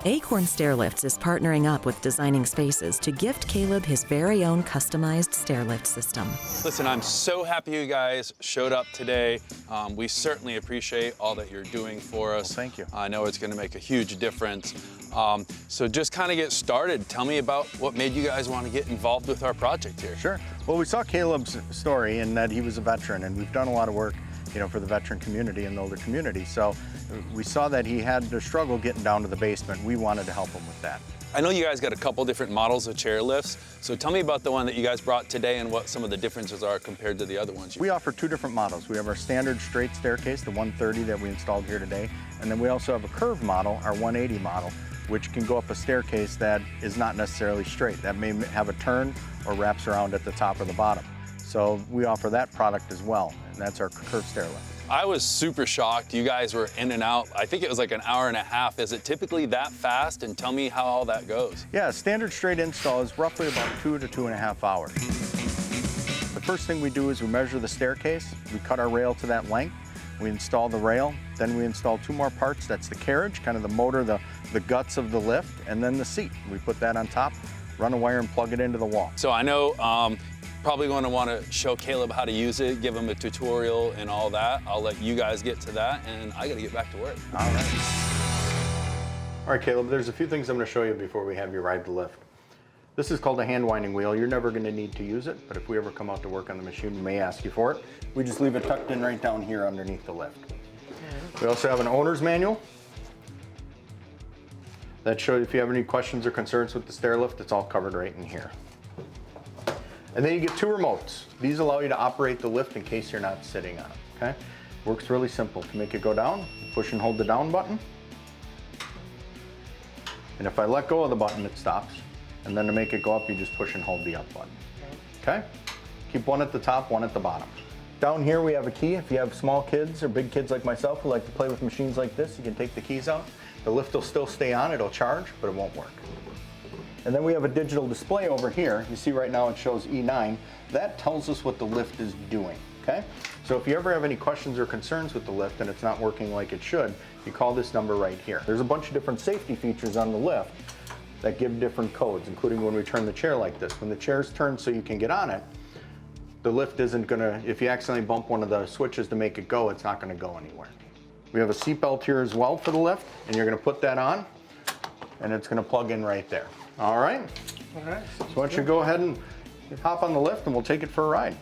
Acorn Stairlifts is partnering up with Designing Spaces to gift Kaleb his very own customized stairlift system. Listen, I'm so happy you guys showed up today. We certainly appreciate all that you're doing for us. Well, thank you. I know it's going to make a huge difference. So just kind of get started. Tell me about what made you guys want to get involved with our project here. Sure. Well, we saw Kaleb's story in that he was a veteran, and we've done a lot of work, for the veteran community and the older community. So we saw that he had to struggle getting down to the basement. We wanted to help him with that. I know you guys got a couple different models of chair lifts, so tell me about the one that you guys brought today and what some of the differences are compared to the other ones. We offer two different models. We have our standard straight staircase, the 130 that we installed here today, and then we also have a curved model, our 180 model, which can go up a staircase that is not necessarily straight. That may have a turn or wraps around at the top or the bottom. So we offer that product as well, and that's our curved stairlift. I was super shocked. You guys were in and out. I think it was like an hour and a half. Is it typically that fast? And tell me how all that goes. Yeah, standard straight install is roughly about 2 to 2.5 hours. The first thing we do is we measure the staircase. We cut our rail to that length. We install the rail. Then we install two more parts. That's the carriage, kind of the motor, the guts of the lift, and then the seat. We put that on top, run a wire and plug it into the wall. So I know probably going to want to show Kaleb how to use it, give him a tutorial and all that. I'll let you guys get to that, and I got to get back to work. All right. All right, Kaleb, there's a few things I'm going to show you before we have you ride the lift. This is called a hand winding wheel. You're never going to need to use it, but if we ever come out to work on the machine, we may ask you for it. We just leave it tucked in right down here underneath the lift. We also have an owner's manual. That shows if you have any questions or concerns with the stairlift, it's all covered right in here. And then you get two remotes. These allow you to operate the lift in case you're not sitting on it, okay? Works really simple. To make it go down, push and hold the down button. And if I let go of the button, it stops. And then to make it go up, you just push and hold the up button, okay? Keep one at the top, one at the bottom. Down here we have a key. If you have small kids or big kids like myself who like to play with machines like this, you can take the keys out. The lift will still stay on, it'll charge, but it won't work. And then we have a digital display over here. You see right now it shows E9. That tells us what the lift is doing, okay? So if you ever have any questions or concerns with the lift and it's not working like it should, you call this number right here. There's a bunch of different safety features on the lift that give different codes, including when we turn the chair like this. When the chair's turned so you can get on it, the lift isn't gonna, if you accidentally bump one of the switches to make it go, it's not gonna go anywhere. We have a seat belt here as well for the lift, and you're gonna put that on, and it's gonna plug in right there. All right? All right. So why don't you go ahead and hop on the lift and we'll take it for a ride.